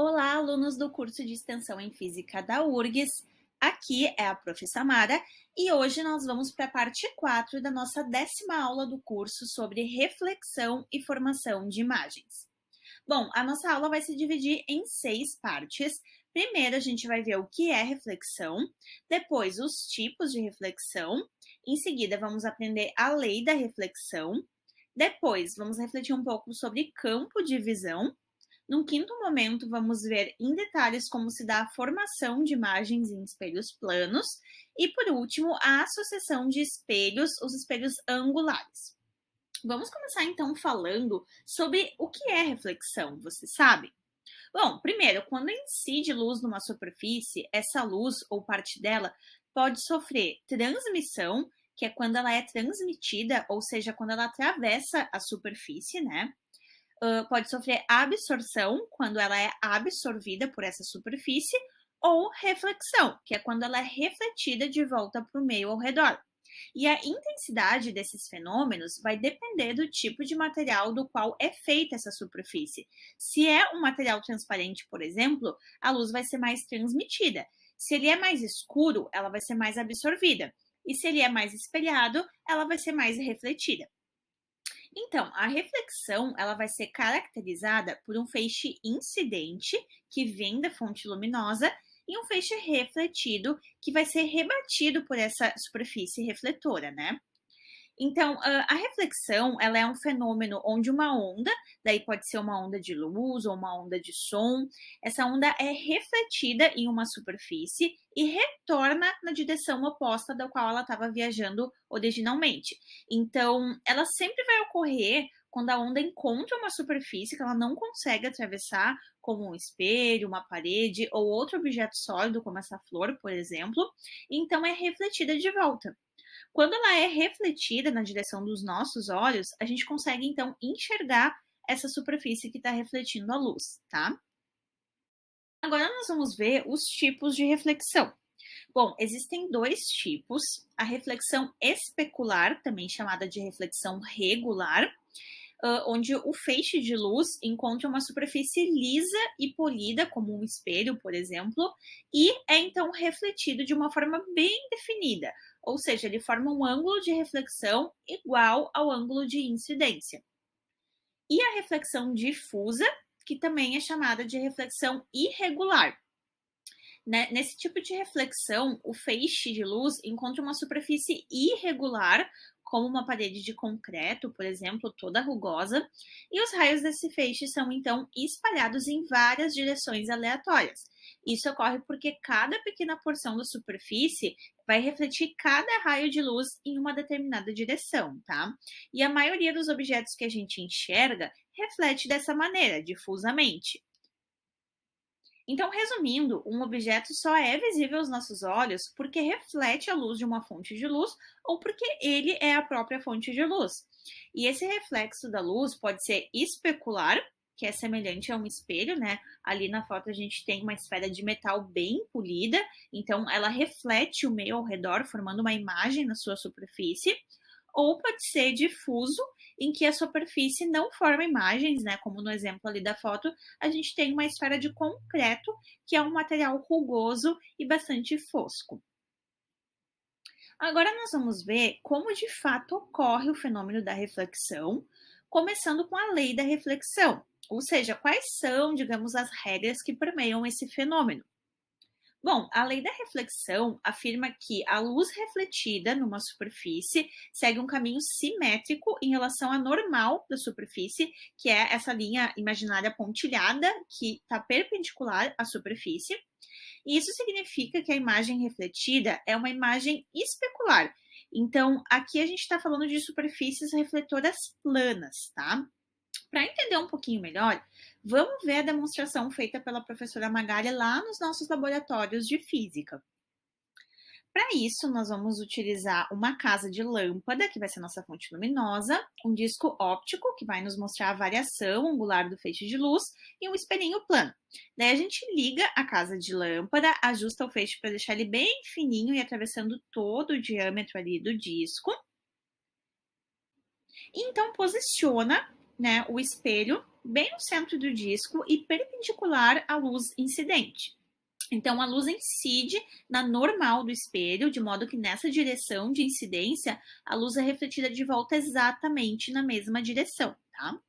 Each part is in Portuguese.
Olá, alunos do curso de Extensão em Física da URGS. Aqui é a Prof. Samara e hoje nós vamos para a parte 4 da nossa 10ª aula do curso sobre reflexão e formação de imagens. Bom, a nossa aula vai se dividir em 6 partes. Primeiro, a gente vai ver o que é reflexão, depois os tipos de reflexão, em seguida vamos aprender a lei da reflexão, depois vamos refletir um pouco sobre campo de visão. Num quinto momento, vamos ver em detalhes como se dá a formação de imagens em espelhos planos e, por último, a associação de espelhos, os espelhos angulares. Vamos começar então falando sobre o que é reflexão, você sabe? Bom, primeiro, quando incide luz numa superfície, essa luz ou parte dela pode sofrer transmissão, que é quando ela é transmitida, ou seja, quando ela atravessa a superfície, né? Pode sofrer absorção, quando ela é absorvida por essa superfície, ou reflexão, que é quando ela é refletida de volta para o meio ao redor. E a intensidade desses fenômenos vai depender do tipo de material do qual é feita essa superfície. Se é um material transparente, por exemplo, a luz vai ser mais transmitida. Se ele é mais escuro, ela vai ser mais absorvida. E se ele é mais espelhado, ela vai ser mais refletida. Então, a reflexão ela vai ser caracterizada por um feixe incidente, que vem da fonte luminosa, e um feixe refletido, que vai ser rebatido por essa superfície refletora, né? Então, a reflexão, ela é um fenômeno onde uma onda, daí pode ser uma onda de luz ou uma onda de som, essa onda é refletida em uma superfície e retorna na direção oposta da qual ela estava viajando originalmente. Então, ela sempre vai ocorrer quando a onda encontra uma superfície que ela não consegue atravessar, como um espelho, uma parede ou outro objeto sólido, como essa flor, por exemplo, então é refletida de volta. Quando ela é refletida na direção dos nossos olhos, a gente consegue então enxergar essa superfície que está refletindo a luz, tá? Agora nós vamos ver os tipos de reflexão. Bom, existem dois tipos: a reflexão especular, também chamada de reflexão regular, onde o feixe de luz encontra uma superfície lisa e polida, como um espelho, por exemplo, e é então refletido de uma forma bem definida, ou seja, ele forma um ângulo de reflexão igual ao ângulo de incidência. E a reflexão difusa, que também é chamada de reflexão irregular. Né? Nesse tipo de reflexão, o feixe de luz encontra uma superfície irregular, como uma parede de concreto, por exemplo, toda rugosa, e os raios desse feixe são então espalhados em várias direções aleatórias. Isso ocorre porque cada pequena porção da superfície vai refletir cada raio de luz em uma determinada direção, tá? E a maioria dos objetos que a gente enxerga reflete dessa maneira, difusamente. Então, resumindo, um objeto só é visível aos nossos olhos porque reflete a luz de uma fonte de luz ou porque ele é a própria fonte de luz. E esse reflexo da luz pode ser especular, que é semelhante a um espelho, né? Ali na foto a gente tem uma esfera de metal bem polida, então ela reflete o meio ao redor, formando uma imagem na sua superfície. Ou pode ser difuso, em que a superfície não forma imagens, né? Como no exemplo ali da foto, a gente tem uma esfera de concreto, que é um material rugoso e bastante fosco. Agora nós vamos ver como de fato ocorre o fenômeno da reflexão, começando com a lei da reflexão, ou seja, quais são, digamos, as regras que permeiam esse fenômeno. Bom, a lei da reflexão afirma que a luz refletida numa superfície segue um caminho simétrico em relação à normal da superfície, que é essa linha imaginária pontilhada que está perpendicular à superfície. E isso significa que a imagem refletida é uma imagem especular. Então, aqui a gente está falando de superfícies refletoras planas, tá? Para entender um pouquinho melhor, vamos ver a demonstração feita pela professora Magali lá nos nossos laboratórios de física. Para isso, nós vamos utilizar uma casa de lâmpada, que vai ser a nossa fonte luminosa, um disco óptico, que vai nos mostrar a variação angular do feixe de luz, e um espelhinho plano. Daí a gente liga a casa de lâmpada, ajusta o feixe para deixar ele bem fininho e atravessando todo o diâmetro ali do disco. E então posiciona, né, o espelho bem no centro do disco e perpendicular à luz incidente. Então, a luz incide na normal do espelho, de modo que nessa direção de incidência, a luz é refletida de volta exatamente na mesma direção, tá?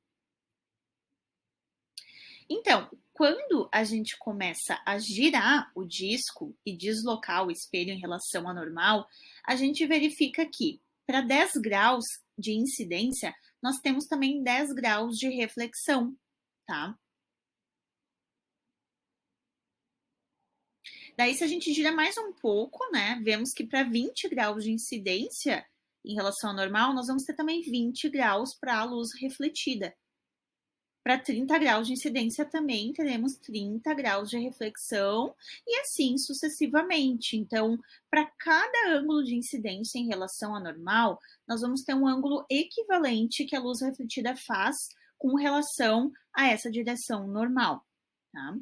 Então, quando a gente começa a girar o disco e deslocar o espelho em relação à normal, a gente verifica que para 10 graus de incidência, nós temos também 10 graus de reflexão, tá? Daí, se a gente gira mais um pouco, né, vemos que para 20 graus de incidência em relação ao normal, nós vamos ter também 20 graus para a luz refletida. Para 30 graus de incidência também teremos 30 graus de reflexão e assim sucessivamente. Então, para cada ângulo de incidência em relação ao normal, nós vamos ter um ângulo equivalente que a luz refletida faz com relação a essa direção normal, tá?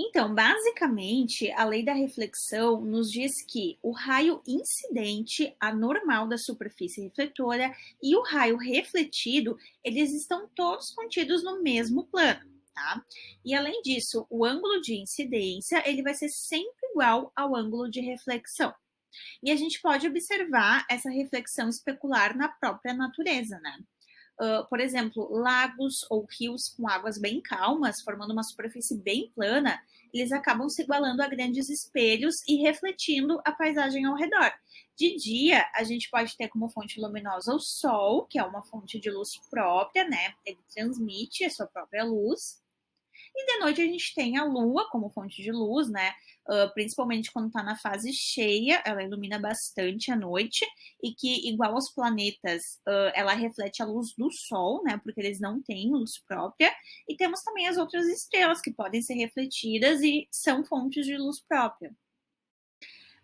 Então, basicamente, a lei da reflexão nos diz que o raio incidente anormal da superfície refletora e o raio refletido, eles estão todos contidos no mesmo plano, tá? E além disso, o ângulo de incidência, ele vai ser sempre igual ao ângulo de reflexão. E a gente pode observar essa reflexão especular na própria natureza, né? Por exemplo, lagos ou rios com águas bem calmas, formando uma superfície bem plana, eles acabam se igualando a grandes espelhos e refletindo a paisagem ao redor. De dia, a gente pode ter como fonte luminosa o Sol, que é uma fonte de luz própria, né? Ele transmite a sua própria luz. E de noite a gente tem a Lua como fonte de luz, né? Principalmente quando está na fase cheia, ela ilumina bastante a noite e que, igual aos planetas, ela reflete a luz do Sol, né? Porque eles não têm luz própria. E temos também as outras estrelas que podem ser refletidas e são fontes de luz própria.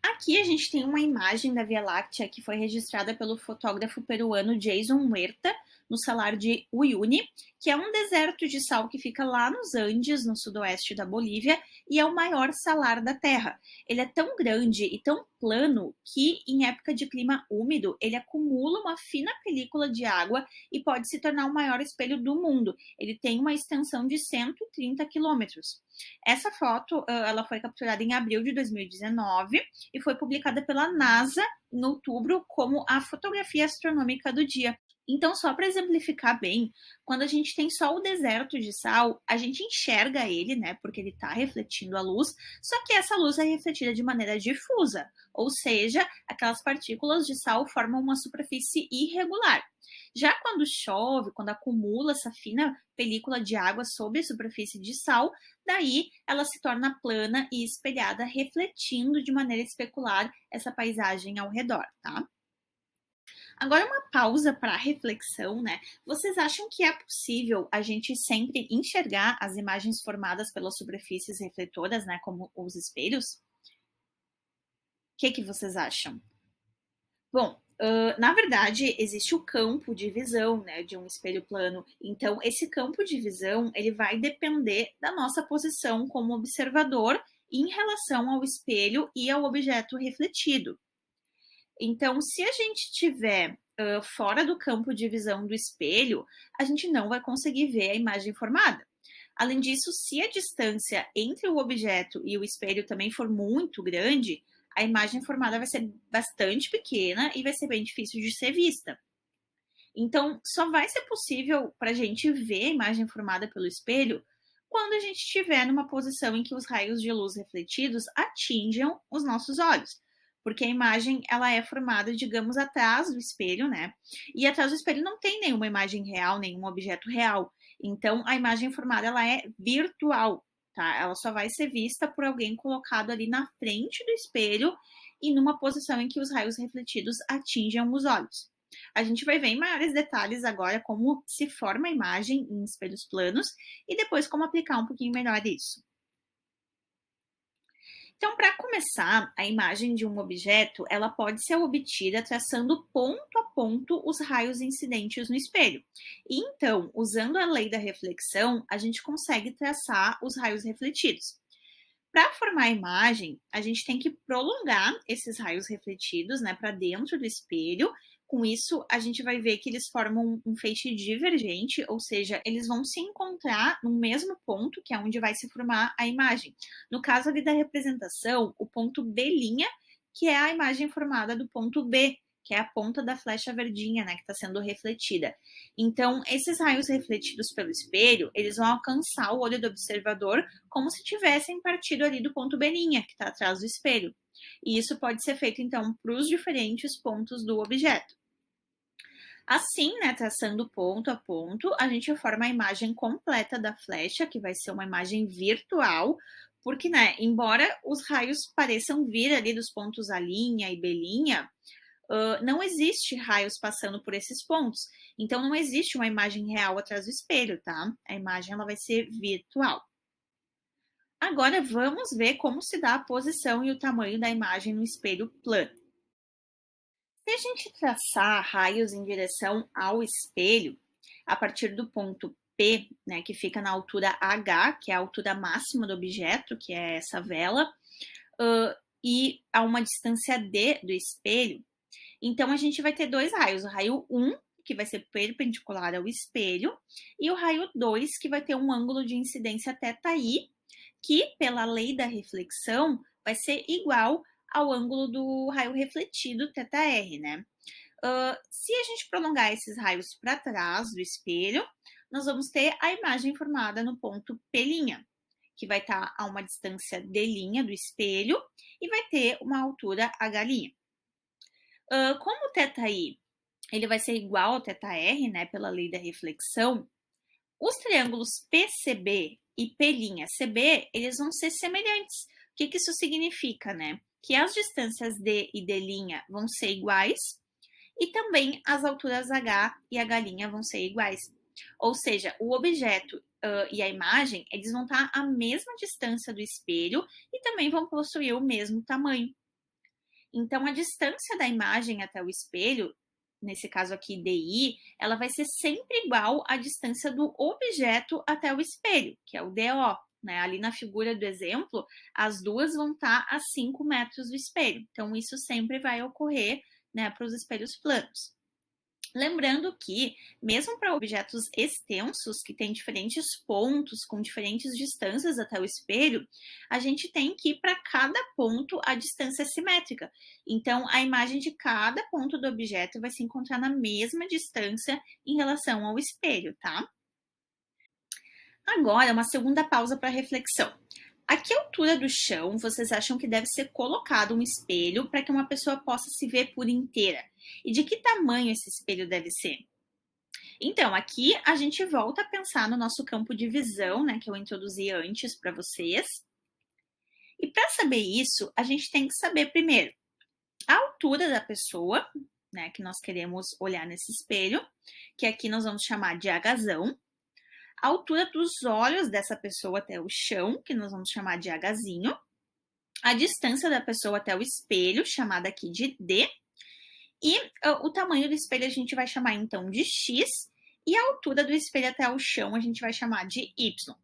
Aqui a gente tem uma imagem da Via Láctea que foi registrada pelo fotógrafo peruano Jason Huerta, no salar de Uyuni, que é um deserto de sal que fica lá nos Andes, no sudoeste da Bolívia, e é o maior salar da Terra. Ele é tão grande e tão plano que, em época de clima úmido, ele acumula uma fina película de água e pode se tornar o maior espelho do mundo. Ele tem uma extensão de 130 quilômetros. Essa foto ela foi capturada em abril de 2019 e foi publicada pela NASA em outubro como a fotografia astronômica do dia. Então, só para exemplificar bem, quando a gente tem só o deserto de sal, a gente enxerga ele, né? Porque ele está refletindo a luz, só que essa luz é refletida de maneira difusa, ou seja, aquelas partículas de sal formam uma superfície irregular. Já quando chove, quando acumula essa fina película de água sobre a superfície de sal, daí ela se torna plana e espelhada, refletindo de maneira especular essa paisagem ao redor, tá? Agora, uma pausa para reflexão, né? Vocês acham que é possível a gente sempre enxergar as imagens formadas pelas superfícies refletoras, né? Como os espelhos? O que vocês acham? Bom, na verdade, existe o campo de visão, né, de um espelho plano. Então, esse campo de visão, ele vai depender da nossa posição como observador em relação ao espelho e ao objeto refletido. Então, se a gente estiver fora do campo de visão do espelho, a gente não vai conseguir ver a imagem formada. Além disso, se a distância entre o objeto e o espelho também for muito grande, a imagem formada vai ser bastante pequena e vai ser bem difícil de ser vista. Então, só vai ser possível para a gente ver a imagem formada pelo espelho quando a gente estiver numa posição em que os raios de luz refletidos atinjam os nossos olhos. Porque a imagem ela é formada, digamos, atrás do espelho, né? E atrás do espelho não tem nenhuma imagem real, nenhum objeto real. Então, a imagem formada ela é virtual, tá? Ela só vai ser vista por alguém colocado ali na frente do espelho e numa posição em que os raios refletidos atinjam os olhos. A gente vai ver em maiores detalhes agora como se forma a imagem em espelhos planos e depois como aplicar um pouquinho melhor isso. Então, para começar, a imagem de um objeto, ela pode ser obtida traçando ponto a ponto os raios incidentes no espelho. E então, usando a lei da reflexão, a gente consegue traçar os raios refletidos. Para formar a imagem, a gente tem que prolongar esses raios refletidos, né, para dentro do espelho, Com isso, a gente vai ver que eles formam um feixe divergente, ou seja, eles vão se encontrar no mesmo ponto, que é onde vai se formar a imagem. No caso ali da representação, o ponto B', que é a imagem formada do ponto B, que é a ponta da flecha verdinha, né, que está sendo refletida. Então, esses raios refletidos pelo espelho, eles vão alcançar o olho do observador como se tivessem partido ali do ponto B', que está atrás do espelho. E isso pode ser feito, então, para os diferentes pontos do objeto. Assim, né, traçando ponto a ponto, a gente forma a imagem completa da flecha, que vai ser uma imagem virtual, porque, né, embora os raios pareçam vir ali dos pontos A' e B', não existe raios passando por esses pontos. Então, não existe uma imagem real atrás do espelho, tá? A imagem ela vai ser virtual. Agora, vamos ver como se dá a posição e o tamanho da imagem no espelho plano. Se a gente traçar raios em direção ao espelho, a partir do ponto P, né, que fica na altura H, que é a altura máxima do objeto, que é essa vela, e a uma distância D do espelho, então a gente vai ter dois raios, o raio 1, que vai ser perpendicular ao espelho, e o raio 2, que vai ter um ângulo de incidência θi, que, pela lei da reflexão, vai ser igual ao ângulo do raio refletido, θr, né? Se a gente prolongar esses raios para trás do espelho, nós vamos ter a imagem formada no ponto P', que vai estar a uma distância D' do espelho e vai ter uma altura H'. Como o θi ele vai ser igual ao θr, né, pela lei da reflexão, os triângulos PCB e P'CB, eles vão ser semelhantes. O que isso significa, né? Que as distâncias D e D' vão ser iguais e também as alturas H e H' vão ser iguais. Ou seja, o objeto e a imagem, eles vão estar à mesma distância do espelho e também vão possuir o mesmo tamanho. Então, a distância da imagem até o espelho, nesse caso aqui DI, ela vai ser sempre igual à distância do objeto até o espelho, que é o DO. Né? Ali na figura do exemplo, as duas vão estar a 5 metros do espelho. Então, isso sempre vai ocorrer, né, para os espelhos planos. Lembrando que, mesmo para objetos extensos, que têm diferentes pontos, com diferentes distâncias até o espelho, a gente tem que ir para cada ponto a distância simétrica. Então, a imagem de cada ponto do objeto vai se encontrar na mesma distância em relação ao espelho, tá? Agora, uma segunda pausa para reflexão. A que altura do chão vocês acham que deve ser colocado um espelho para que uma pessoa possa se ver por inteira? E de que tamanho esse espelho deve ser? Então, aqui a gente volta a pensar no nosso campo de visão, né, que eu introduzi antes para vocês. E para saber isso, a gente tem que saber primeiro a altura da pessoa, né, que nós queremos olhar nesse espelho, que aqui nós vamos chamar de agazão. A altura dos olhos dessa pessoa até o chão, que nós vamos chamar de Hzinho, a distância da pessoa até o espelho, chamada aqui de D, e o tamanho do espelho a gente vai chamar então de X, e a altura do espelho até o chão a gente vai chamar de Y.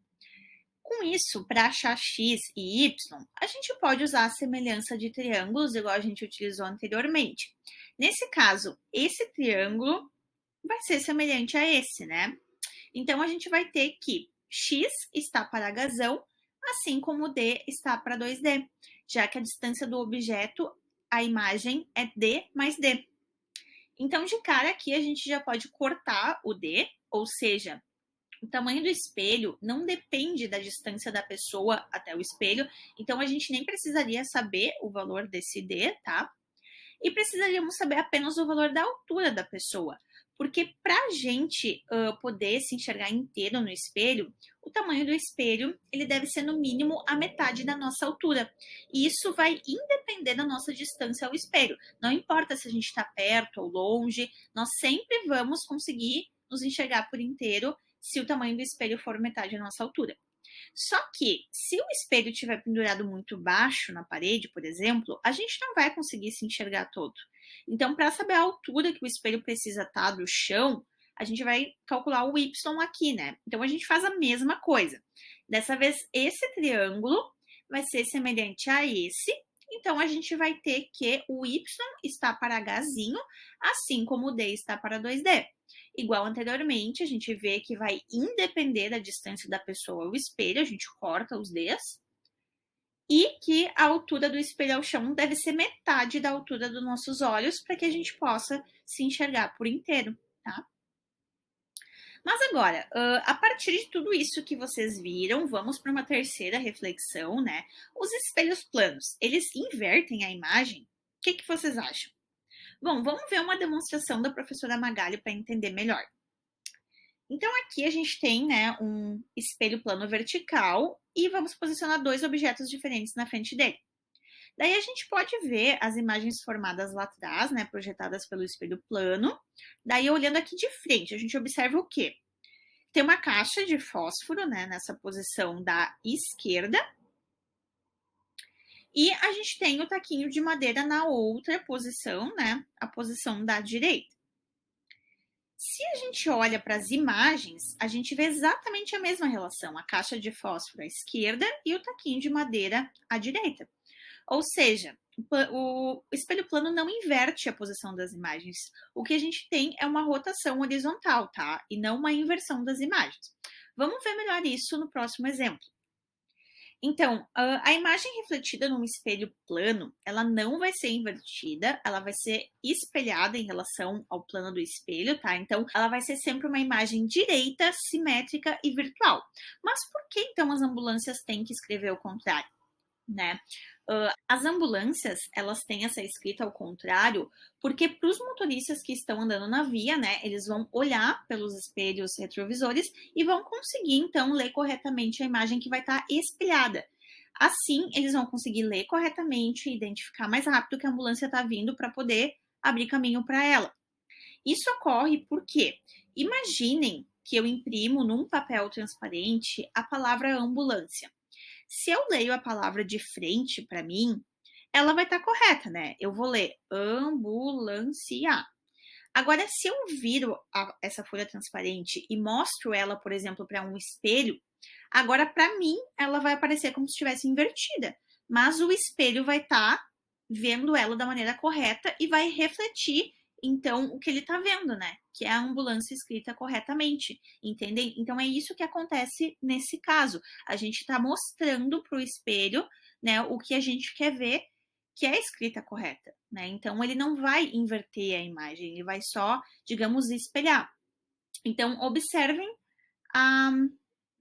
Com isso, para achar X e Y, a gente pode usar a semelhança de triângulos, igual a gente utilizou anteriormente. Nesse caso, esse triângulo vai ser semelhante a esse, né? Então, a gente vai ter que X está para Hzão, assim como D está para 2D, já que a distância do objeto, a imagem, é D mais D. Então, de cara aqui, a gente já pode cortar o D, ou seja, o tamanho do espelho não depende da distância da pessoa até o espelho, então a gente nem precisaria saber o valor desse D, tá? E precisaríamos saber apenas o valor da altura da pessoa. Porque para a gente poder se enxergar inteiro no espelho, o tamanho do espelho ele deve ser no mínimo a metade da nossa altura. E isso vai independer da nossa distância ao espelho. Não importa se a gente está perto ou longe, nós sempre vamos conseguir nos enxergar por inteiro se o tamanho do espelho for metade da nossa altura. Só que, se o espelho estiver pendurado muito baixo na parede, por exemplo, a gente não vai conseguir se enxergar todo. Então, para saber a altura que o espelho precisa estar do chão, a gente vai calcular o Y aqui, né? Então, a gente faz a mesma coisa. Dessa vez, esse triângulo vai ser semelhante a esse, Então, a gente vai ter que o y está para hzinho, assim como o d está para 2D. Igual anteriormente, a gente vê que vai independer da distância da pessoa ao espelho, a gente corta os d's, e que a altura do espelho ao chão deve ser metade da altura dos nossos olhos para que a gente possa se enxergar por inteiro, tá? Mas agora, a partir de tudo isso que vocês viram, vamos para uma terceira reflexão, né? Os espelhos planos, eles invertem a imagem? O que vocês acham? Bom, vamos ver uma demonstração da professora Magali para entender melhor. Então, aqui a gente tem, né, um espelho plano vertical e vamos posicionar dois objetos diferentes na frente dele. Daí a gente pode ver as imagens formadas lá atrás, né, projetadas pelo espelho plano. Daí, olhando aqui de frente, a gente observa o quê? Tem uma caixa de fósforo, né, nessa posição da esquerda. E a gente tem o taquinho de madeira na outra posição, né, a posição da direita. Se a gente olha para as imagens, a gente vê exatamente a mesma relação, a caixa de fósforo à esquerda e o taquinho de madeira à direita. Ou seja, o espelho plano não inverte a posição das imagens. O que a gente tem é uma rotação horizontal, tá? E não uma inversão das imagens. Vamos ver melhor isso no próximo exemplo. Então, a imagem refletida num espelho plano, ela não vai ser invertida, ela vai ser espelhada em relação ao plano do espelho, tá? Então, ela vai ser sempre uma imagem direita, simétrica e virtual. Mas por que, então, as ambulâncias têm que escrever o contrário, né? As ambulâncias, elas têm essa escrita ao contrário, porque para os motoristas que estão andando na via, né, eles vão olhar pelos espelhos retrovisores e vão conseguir, então, ler corretamente a imagem que vai estar espelhada. Assim, eles vão conseguir ler corretamente e identificar mais rápido que a ambulância está vindo para poder abrir caminho para ela. Isso ocorre porque, imaginem que eu imprimo num papel transparente a palavra ambulância. Se eu leio a palavra de frente para mim, ela vai estar correta, né? Eu vou ler ambulancia. Agora, se eu viro essa folha transparente e mostro ela, por exemplo, para um espelho, agora para mim ela vai aparecer como se estivesse invertida, mas o espelho vai estar vendo ela da maneira correta e vai refletir então o que ele está vendo, né? Que é a ambulância escrita corretamente, entendem? Então é isso que acontece nesse caso. A gente está mostrando para o espelho, né, o que a gente quer ver, que é a escrita correta, né? Então ele não vai inverter a imagem, ele vai só, digamos, espelhar. Então observem a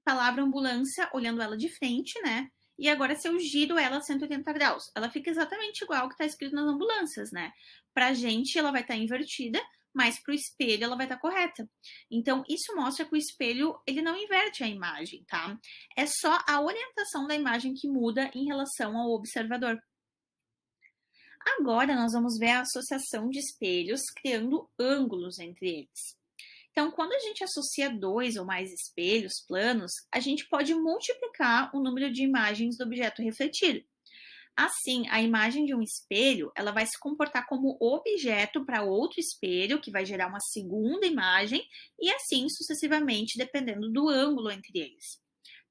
palavra ambulância olhando ela de frente, né? E agora, se eu giro ela 180 graus, ela fica exatamente igual ao que está escrito nas ambulâncias, né? Pra gente, ela vai estar invertida, mas pro espelho ela vai estar correta. Então, isso mostra que o espelho, ele não inverte a imagem, tá? É só a orientação da imagem que muda em relação ao observador. Agora, nós vamos ver a associação de espelhos criando ângulos entre eles. Então, quando a gente associa dois ou mais espelhos planos, a gente pode multiplicar o número de imagens do objeto refletido. Assim, a imagem de um espelho, ela vai se comportar como objeto para outro espelho, que vai gerar uma segunda imagem, e assim sucessivamente, dependendo do ângulo entre eles.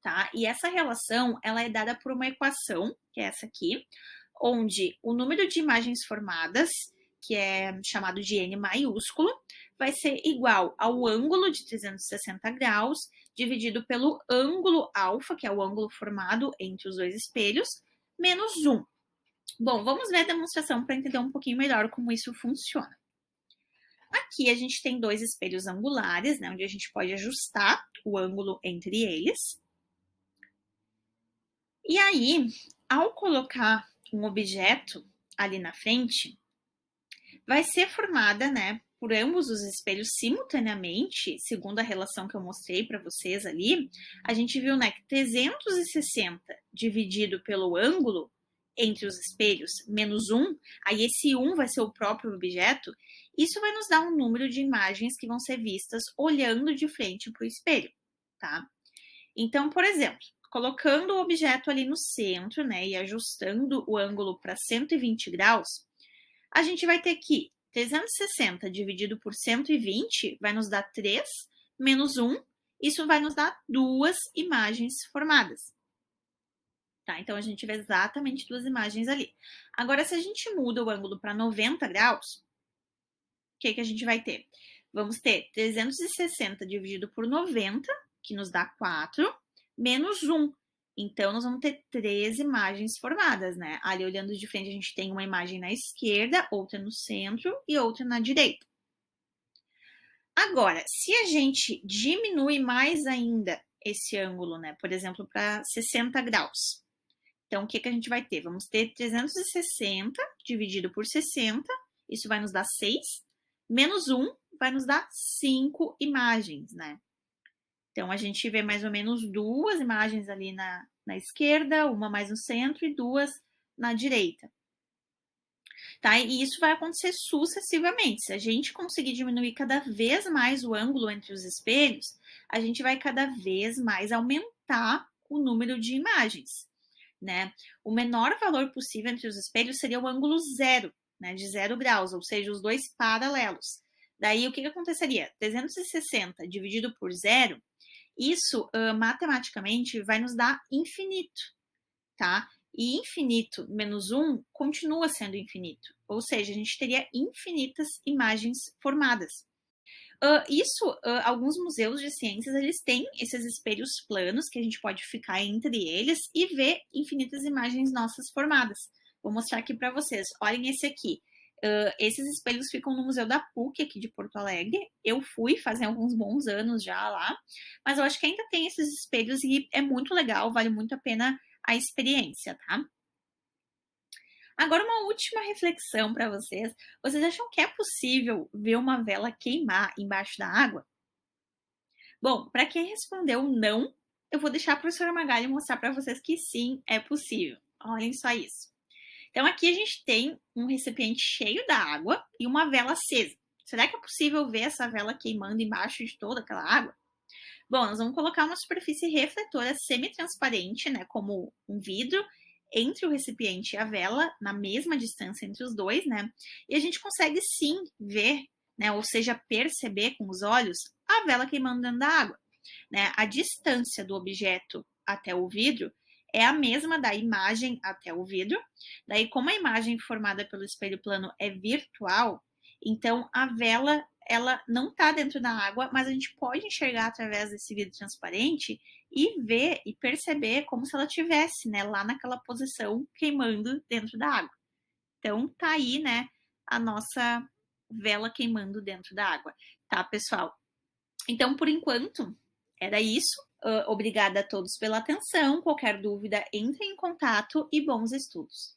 Tá? E essa relação, ela é dada por uma equação, que é essa aqui, onde o número de imagens formadas, que é chamado de N maiúsculo, vai ser igual ao ângulo de 360 graus, dividido pelo ângulo alfa, que é o ângulo formado entre os dois espelhos, menos 1. Bom, vamos ver a demonstração para entender um pouquinho melhor como isso funciona. Aqui a gente tem dois espelhos angulares, né, onde a gente pode ajustar o ângulo entre eles. E aí, ao colocar um objeto ali na frente, vai ser formada, né, por ambos os espelhos simultaneamente, segundo a relação que eu mostrei para vocês ali, a gente viu, né, que 360 dividido pelo ângulo entre os espelhos, menos 1, aí esse 1 vai ser o próprio objeto, isso vai nos dar um número de imagens que vão ser vistas olhando de frente para o espelho, tá? Então, por exemplo, colocando o objeto ali no centro, né, e ajustando o ângulo para 120 graus, a gente vai ter que 360 dividido por 120 vai nos dar 3, menos 1, isso vai nos dar 2 imagens formadas. tá? Então, a gente vê exatamente duas imagens ali. Agora, se a gente muda o ângulo para 90 graus, o que a gente vai ter? Vamos ter 360 dividido por 90, que nos dá 4, menos 1. Então, nós vamos ter 3 imagens formadas, né? Ali, olhando de frente, a gente tem uma imagem na esquerda, outra no centro e outra na direita. Agora, se a gente diminui mais ainda esse ângulo, né? Por exemplo, para 60 graus. Então, o que a gente vai ter? Vamos ter 360 dividido por 60, isso vai nos dar 6, menos 1 vai nos dar 5 imagens, né? Então, a gente vê mais ou menos duas imagens ali na esquerda, uma mais no centro e duas na direita. Tá? E isso vai acontecer sucessivamente. Se a gente conseguir diminuir cada vez mais o ângulo entre os espelhos, a gente vai cada vez mais aumentar o número de imagens, né? O menor valor possível entre os espelhos seria o ângulo zero, né? De 0 graus, ou seja, os dois paralelos. Daí, o que aconteceria? 360 dividido por zero, isso matematicamente vai nos dar infinito, tá? E infinito menos 1 continua sendo infinito. Ou seja, a gente teria infinitas imagens formadas. Alguns museus de ciências, eles têm esses espelhos planos que a gente pode ficar entre eles e ver infinitas imagens nossas formadas. Vou mostrar aqui para vocês. Olhem esse aqui. Esses espelhos ficam no Museu da PUC, aqui de Porto Alegre. Eu fui fazem alguns bons anos já lá, mas eu acho que ainda tem esses espelhos e é muito legal, vale muito a pena a experiência, tá? Agora, uma última reflexão para vocês. Vocês acham que é possível ver uma vela queimar embaixo da água? Bom, para quem respondeu não, eu vou deixar a professora Magali mostrar para vocês que sim, é possível. Olhem só isso. Então, aqui a gente tem um recipiente cheio da água e uma vela acesa. Será que é possível ver essa vela queimando embaixo de toda aquela água? Bom, nós vamos colocar uma superfície refletora semi-transparente, né, como um vidro, entre o recipiente e a vela, na mesma distância entre os dois, né? E a gente consegue sim ver, né, ou seja, perceber com os olhos a vela queimando dentro da água, né? A distância do objeto até o vidro é a mesma da imagem até o vidro. Daí, como a imagem formada pelo espelho plano é virtual, então a vela ela não está dentro da água, mas a gente pode enxergar através desse vidro transparente e ver e perceber como se ela tivesse, né, lá naquela posição queimando dentro da água. Então tá aí, né, a nossa vela queimando dentro da água, tá, pessoal? Então, por enquanto, era isso. Obrigada a todos pela atenção. Qualquer dúvida, entre em contato e bons estudos.